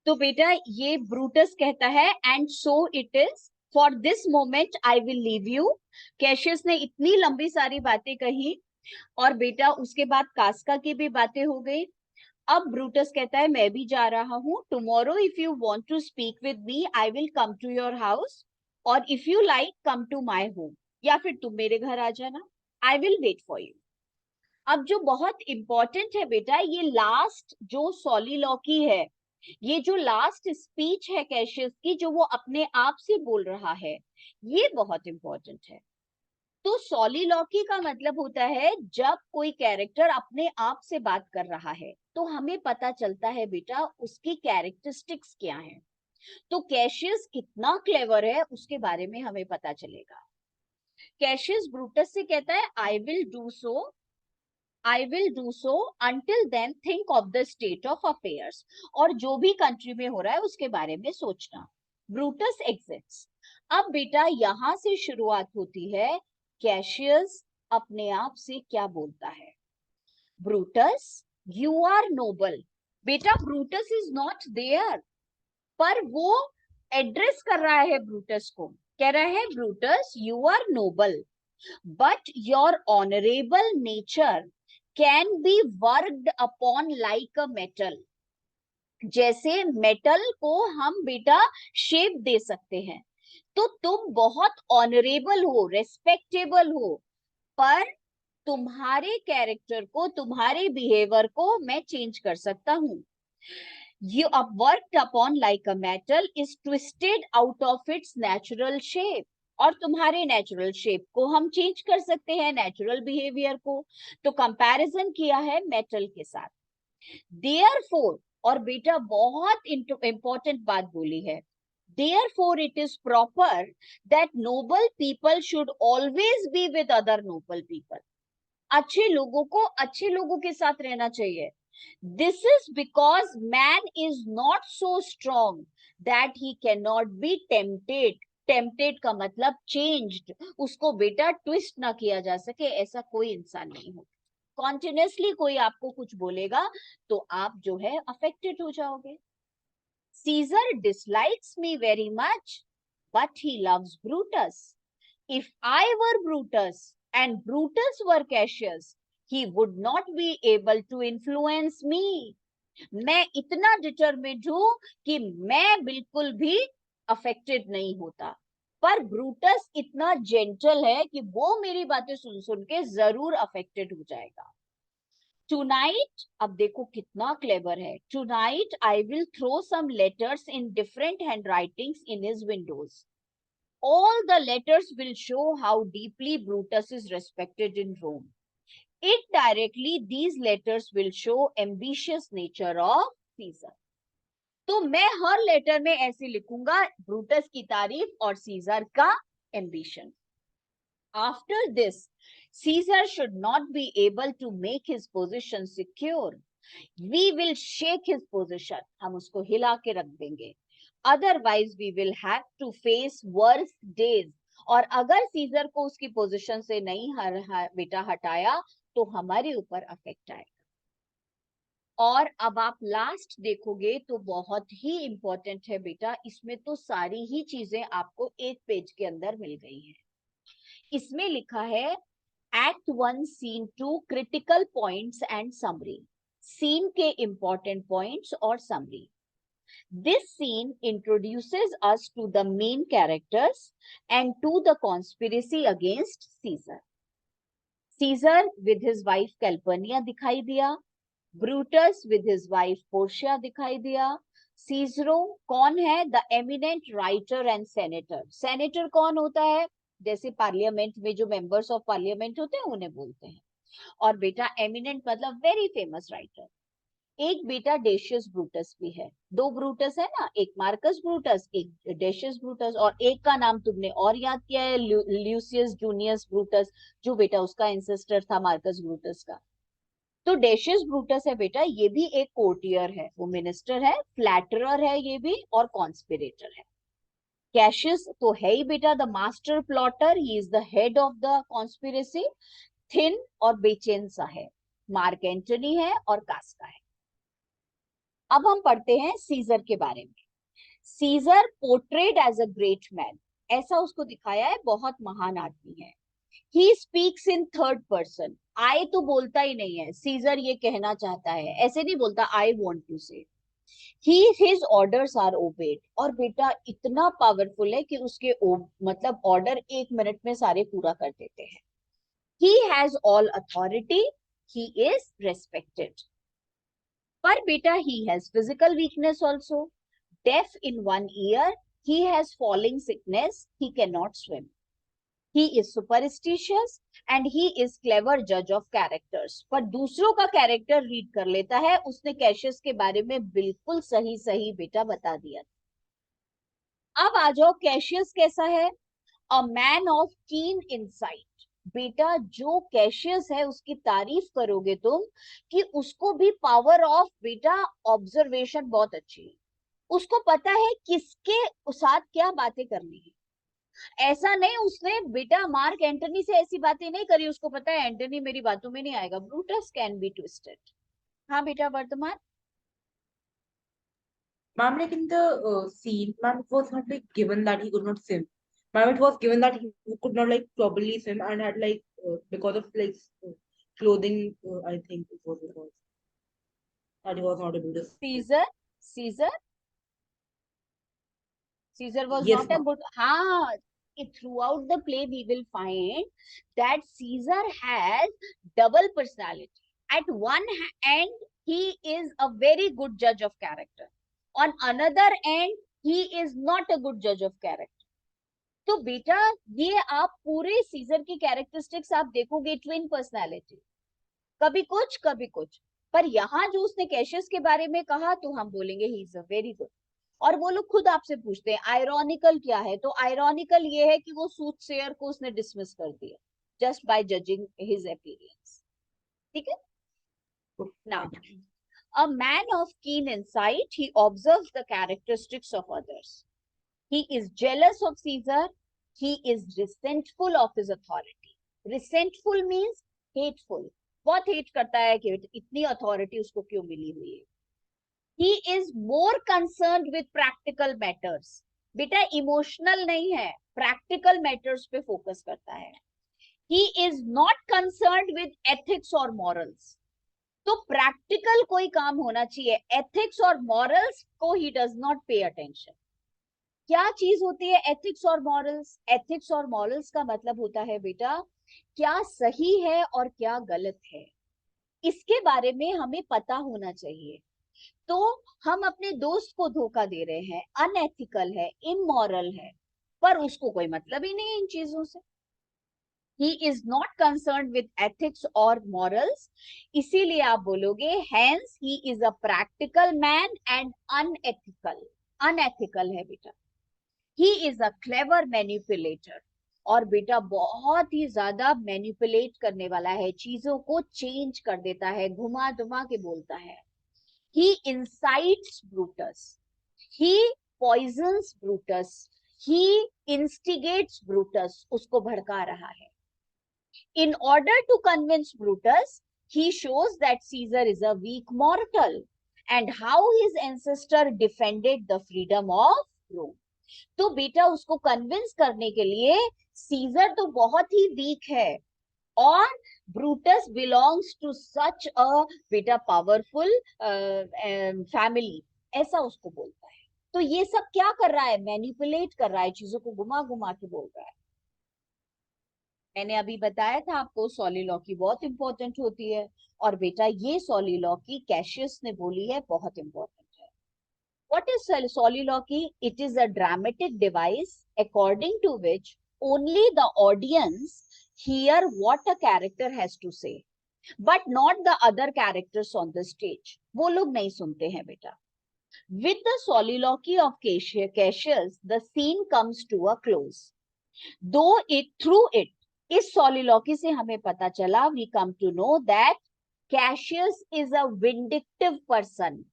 तो बेटा ये ब्रूटस कहता है and so it is, for this moment I will leave you. Cassius ने इतनी लंबी सारी बातें कही और बेटा उसके बाद कास्का की भी बातें हो गई। अब ब्रूटस कहता है मैं भी जा रहा हूं, tomorrow if you want to speak with me I will come to your house, और if you like come to my home, या फिर तुम मेरे घर आ जाना, I will wait for you. अब जो बहुत इंपॉर्टेंट है बेटा, ये लास्ट जो सॉलिलॉकी है, ये जो लास्ट स्पीच है कैशियस की, जो वो अपने आप से बोल रहा है, ये बहुत इंपॉर्टेंट है। तो सॉलिलॉकी का मतलब होता है जब कोई कैरेक्टर अपने आप से बात कर रहा है तो हमें पता चलता है बेटा उसकी कैरेक्टरिस्टिक्स क्या हैं। तो कैशियस कितना क्लेवर है उसके बारे में हमें पता चलेगा। कैशियस ब्रूटस से कहता है I will do so until then think of the state of affairs, और जो भी कंट्री में हो रहा है उसके बारे में सोचना। Brutus exits. अब बेटा यहां से शुरुआत होती है कैशियस अपने आप से क्या बोलता है। Brutus you are noble. बेटा ब्रूटस इज नॉट देयर, पर वो एड्रेस कर रहा है ब्रूटस को, कह रहा है Brutus you are noble but your honourable nature can be worked upon like a metal. जैसे मेटल को हम बेटा शेप दे सकते हैं, तो तुम बहुत ऑनरेबल हो, रेस्पेक्टेबल हो, पर तुम्हारे कैरेक्टर को, तुम्हारे बिहेवियर को मैं चेंज कर सकता हूं। You are worked upon like a metal is twisted out of its natural shape, और तुम्हारे नेचुरल शेप को हम चेंज कर सकते हैं, नेचुरल बिहेवियर को। तो कंपैरिजन किया है मेटल के साथ। देयरफॉर, और बेटा बहुत इंपॉर्टेंट बात बोली है, therefore it is proper that noble people should always be with other noble people. अच्छे लोगों को अच्छे लोगों के साथ रहना चाहिए। This is because man is not so strong that he cannot be tempted. Tempted का मतलब changed, उसको बेटा ट्विस्ट ना किया जा सके, ऐसा कोई इंसान नहीं हो। कॉन्टिन्यूसली कोई आपको कुछ बोलेगा तो आप जो है अफेक्टेड हो जाओगे। Caesar dislikes me very much but he loves Brutus. If I were Brutus and Brutus were Cassius, he would not be able to influence me. मैं इतना डिटरमिन्ड हूं कि मैं बिल्कुल भी अफेक्टेड नहीं होता, पर ब्रूटस इतना जेंटल है कि वो मेरी बातें सुन सुन के जरूर अफेक्टेड हो जाएगा। टुनाइट, अब देखो कितना क्लेवर है, tonight I will throw some letters in different hand writings in his windows. All the letters will show how deeply Brutus is respected in Rome. Indirectly, these letters will show ambitious nature of Caesar. तो मैं हर letter में ऐसे लिखूंगा Brutus की तारीफ और scissor का ambition. After this, Caesar should not be able to make his position secure. We will shake his position. हम उसको हिला के रख देंगे। Otherwise we will have to face worse days. और अगर सीजर को उसकी पोजीशन से नहीं बेटा हटाया तो हमारे ऊपर अफेक्ट आएगा। और अब आप लास्ट देखोगे तो बहुत ही इंपॉर्टेंट है बेटा, इसमें तो सारी ही चीजें आपको एक पेज के अंदर मिल गई है। इसमें लिखा है act 1 scene 2 critical points and summary. Scene के इंपॉर्टेंट पॉइंट्स और summary. This scene introduces us to the main characters and to the conspiracy against Caesar. Caesar with his wife Calpurnia दिखाई दिया, Brutus with his wife Portia दिखाई दिया। Cicero कौन है? The eminent writer and senator. Senator कौन होता है? जैसे पार्लियामेंट में जो मेंबर्स ऑफ पार्लियामेंट होते हैं उन्हें बोलते हैं। और बेटा एमिनेंट मतलब वेरी फेमस राइटर। एक बेटा डेशियस ब्रूटस भी है, दो ब्रूटस है ना, एक मार्कस ब्रूटस, एक डेशियस ब्रूटस, और एक का नाम तुमने और याद किया है ल्यूसियस जूनियस ब्रूटस, जो बेटा उसका इंसेस्टर था मार्कस ब्रूटस का। तो डेशियस ब्रूटस है बेटा, ये भी एक कोर्टियर है, वो मिनिस्टर है, फ्लैटरर है ये भी, और कॉन्स्पिरेटर है। कैशियस तो है ही बेटा the master plotter, he is the head of the conspiracy, thin और बेचैन सा है। मार्क एंटनी है और कास्का है। अब हम पढ़ते हैं सीजर के बारे में। Caesar portrayed as a great man, ऐसा उसको दिखाया है, बहुत महान आदमी है। He speaks in third person, I तो बोलता ही नहीं है, सीजर ये कहना चाहता है, ऐसे नहीं बोलता आई वॉन्ट टू से। ही हिज ऑर्डर्स आर ओबेड, और बेटा इतना पावरफुल है कि उसके मतलब ऑर्डर 1 मिनट में सारे पूरा कर देते हैं। He has all authority, he is respected. पर बेटा he has physical weakness also, deaf in one ear, he has falling sickness, he cannot swim. He is superstitious and he is clever judge of characters. पर दूसरों का character read कर लेता है, उसने Cassius के बारे में बिल्कुल सही सही बेटा बता दिया। अब आ जाओ, कैशियस कैसा है? अ मैन ऑफ कीन इनसाइट। बेटा जो कैशियस है उसकी तारीफ करोगे तुम कि उसको भी पावर ऑफ बेटा ऑब्जर्वेशन बहुत अच्छी है, उसको पता है किसके साथ क्या बातें करनी है। ऐसा नहीं उसने बेटा मार्क एंटनी से ऐसी बातें नहीं करी, उसको पता है एंटनी मेरी बातों में नहीं आएगा। Brutus can be twisted. हाँ बेटा वर्तमान। Ma'am, like in the scene, ma'am, it was not like given that he could not swim. Ma'am, it was given that he could not like properly swim and had like because of like clothing, I think it was because that he was not able to swim. Caesar, Caesar, Caesar was Yes, not a ma'am. good, हाँ, throughout the play we will find that Caesar has double personality. At one end he is a very good judge of character, on another end he is not a good judge of character. तो बेटा ये आप पूरे scissor की characteristics आप देखोगे, twin personality, कभी कुछ कभी कुछ। पर यहाँ जो उसने कैशियस के बारे में कहा तो हम बोलेंगे he is a very good. और वो लोग खुद आपसे पूछते हैं आयरॉनिकल क्या है, तो आयरॉनिकल ये है कि वो सूटसेयर को उसने डिसमिस कर दिया just by judging his appearance. ठीक है ना? अ मैन ऑफ कीन insight, he observes the characteristics of others, he is jealous of Caesar, he is resentful of his authority. Resentful means hateful, बहुत हेट करता है कि इतनी अथॉरिटी उसको क्यों मिली हुई है। He is more concerned with practical matters, बेटा इमोशनल नहीं है, प्रैक्टिकल मैटर्स पे फोकस करता है। He is not concerned with ethics or morals, तो प्रैक्टिकल कोई काम होना चाहिए, एथिक्स और मॉरल्स को he does not pay attention. क्या चीज होती है एथिक्स और मॉरल्स? एथिक्स और मॉरल्स का मतलब होता है बेटा क्या सही है और क्या गलत है, इसके बारे में हमें पता होना चाहिए। तो हम अपने दोस्त को धोखा दे रहे हैं, अनएथिकल है, इमोरल है, पर उसको कोई मतलब ही नहीं इन चीजों से। ही is not concern with ethics और मॉरल्स, इसीलिए आप बोलोगे hence he is a practical man and unethical. Unethical है बेटा। He is a clever manipulator, और बेटा बहुत ही ज्यादा मैनिपुलेट करने वाला है, चीजों को चेंज कर देता है, घुमा धुमा के बोलता है। He incites Brutus, he poisons Brutus, he instigates Brutus, उसको भड़का रहा है। In order to convince Brutus he shows that Caesar is a weak mortal and how his ancestor defended the freedom of Rome. तो बेटा उसको convince करने के लिए सीजर तो बहुत ही वीक है, और ब्रूटस बिलोंग्स टू सच अ बेटा पावरफुल फैमिली, ऐसा उसको बोलता है। तो ये सब क्या कर रहा है? मैनिपुलेट कर रहा है, चीजों को घुमा घुमा के बोल रहा है। मैंने अभी बताया था आपको सॉलिलॉकी बहुत इंपॉर्टेंट होती है, और बेटा ये सॉलिलॉकी कैशियस ने बोली है बहुत इंपॉर्टेंट है। What is soliloquy? It is a dramatic device according to which only the audience hear what a character has to say, but not the other characters on the stage. वो लोग नहीं सुनते हैं बेटा। With the soliloquy of Cassius, the scene comes to a close. Though it through it, इस soliloquy से हमें पता चला, we come to know that Cassius is a vindictive person.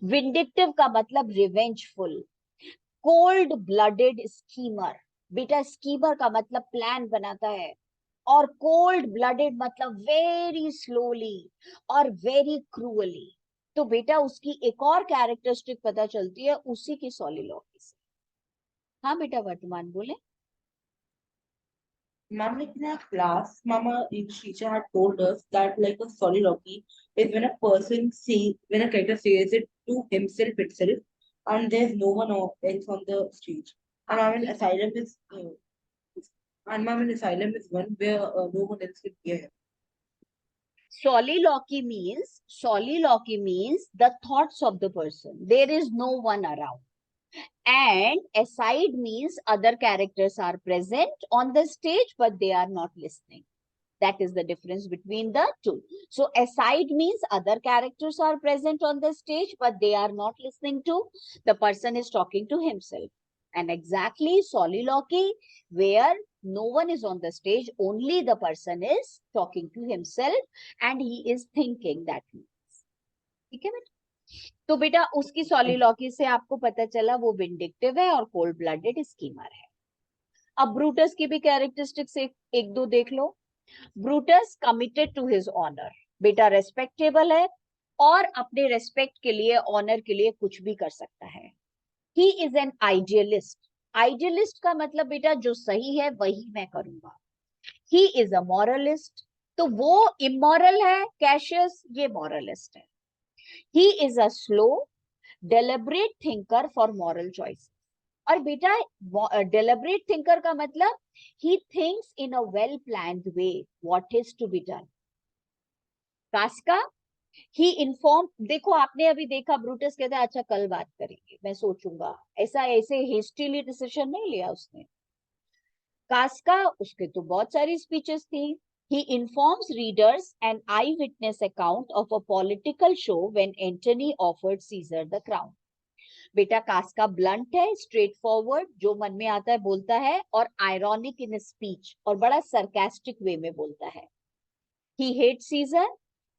Vindictive का मतलब रिवेंजफुल, कोल्ड ब्लडेड स्कीमर, बेटा schemer का मतलब प्लान बनाता है, और कोल्ड ब्लडेड मतलब वेरी स्लोली और वेरी क्रूअली। तो बेटा उसकी एक और कैरेक्टरिस्टिक पता चलती है उसी की soliloquy से। हाँ बेटा वर्तमान बोले। Ma'am, like in our class, Mama, each teacher had told us that like a soliloquy is when a person see when a character says it to himself itself, and there's no one else on the stage. And Ma'am, in asylum is and Ma'am, in asylum is one where no one else can hear him. Soliloquy means the thoughts of the person. There is no one around. And aside means other characters are present on the stage, but they are not listening. That is the difference between the two. So aside means other characters are present on the stage, but they are not listening to. The person is talking to himself. And exactly soliloquy, where no one is on the stage, only the person is talking to himself and he is thinking that means. ठीक है बेटा? तो बेटा उसकी soliloquy से आपको पता चला वो vindictive है और cold blooded schemer है। अब ब्रूटस की भी कैरेक्टरिस्टिक्स एक दो देख लो। Brutus committed to his honour, बेटा रेस्पेक्टेबल है और अपने रेस्पेक्ट के लिए ऑनर के लिए कुछ भी कर सकता है। He is an idealist, idealist का मतलब बेटा जो सही है वही मैं करूंगा। ही इज अ मॉरलिस्ट, तो वो इमोरल है कैशियस, ये मॉरलिस्ट है। He is a slow deliberate thinker for moral choice, और बेटा डेलिब्रेट थिंकर का मतलब he thinks in a well planned way what is to be done. कास्का, he informed, देखो आपने अभी देखा ब्रूटस कहता है अच्छा कल बात करेंगे, मैं सोचूंगा, ऐसा ऐसे हेस्टीली डिसीजन नहीं लिया उसने। कास्का, उसके तो बहुत सारी स्पीचेस थी। He informs readers an eyewitness account of a political show when Antony offered Caesar the crown. बेटा कास्का ब्लंट है, स्ट्रेट फॉरवर्ड, जो मन में आता है बोलता है, और आयरॉनिक इन स्पीच, और बड़ा सरकास्टिक वे में बोलता है। He hates Caesar,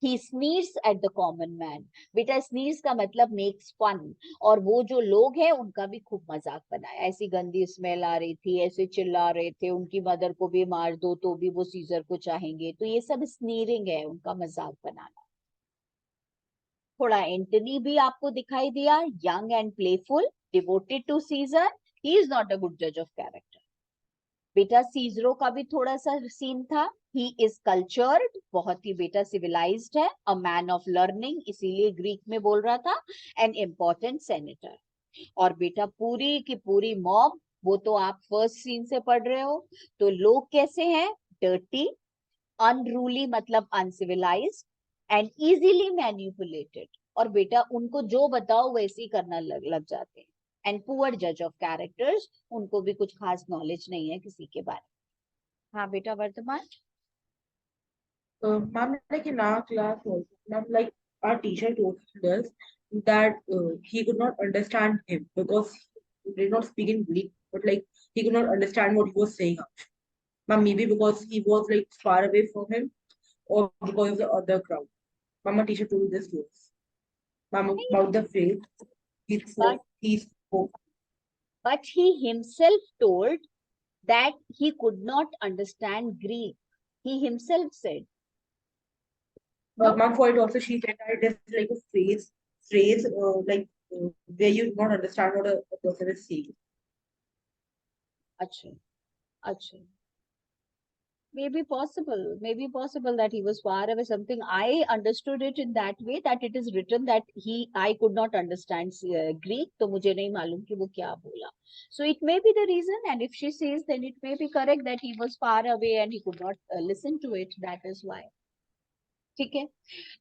he sneers at the common man, बेटा स्नीर्स का मतलब मेक्स फन, और वो जो लोग हैं उनका भी खूब मजाक बनाया, ऐसी गंदी स्मेल आ रही थी, ऐसे चिल्ला रहे थे, उनकी मदर को भी मार दो तो भी वो सीजर को चाहेंगे, तो ये सब स्नीरिंग है, उनका मजाक बनाना। थोड़ा एंटनी भी आपको दिखाई दिया, young and playful, devoted to Caesar, he is not a good जज ऑफ कैरेक्टर। बेटा सीजरो का भी थोड़ा सा सीन था। ही इज कल्चर्ड, बहुत ही बेटा सिविलाइज्ड है, अ मैन ऑफ लर्निंग, इसीलिए ग्रीक में बोल रहा था, एन इम्पोर्टेंट सेनेटर। और बेटा पूरी की पूरी मॉब, वो तो आप फर्स्ट सीन से पढ़ रहे हो, तो लोग कैसे हैं, डर्टी, अनरूली मतलब अनसिविलाइज्ड, एंड इजीली मैनिपुलेटेड, और बेटा उनको जो बताओ वैसे ही करना लग जाते हैं, एंड पुअर जज ऑफ कैरेक्टर्स, उनको भी कुछ खास नॉलेज नहीं है किसी के बारे में। हाँ बेटा वर्तमान। Ma'am, like in our class also, ma'am, like our teacher told us that he could not understand him because he did not speak in Greek, but like he could not understand what he was saying. Ma'am, maybe because he was like far away from him or because of the other crowd. Mama teacher told this to us. Ma'am, about the phrase he spoke. But he himself told that he could not understand Greek. He himself said, no? Ma'am, for it also she said that it is like a phrase like where you do not understand what a person is saying. अच्छा, अच्छा. Maybe possible that he was far away something. I understood it in that way that it is written that I could not understand Greek, तो मुझे नहीं मालूम कि वो क्या बोला. So it may be the reason, and if she says, then it may be correct that he was far away and he could not listen to it. That is why. ठीक है.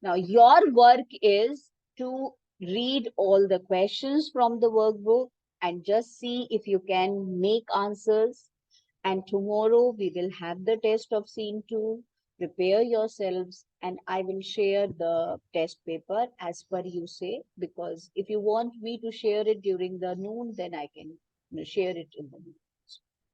Now your work is to read all the questions from the workbook and just see if you can make answers. And tomorrow we will have the test of scene 2. Prepare yourselves and I will share the test paper as per you say, because if you want me to share it during the noon, then I can share it in the noon.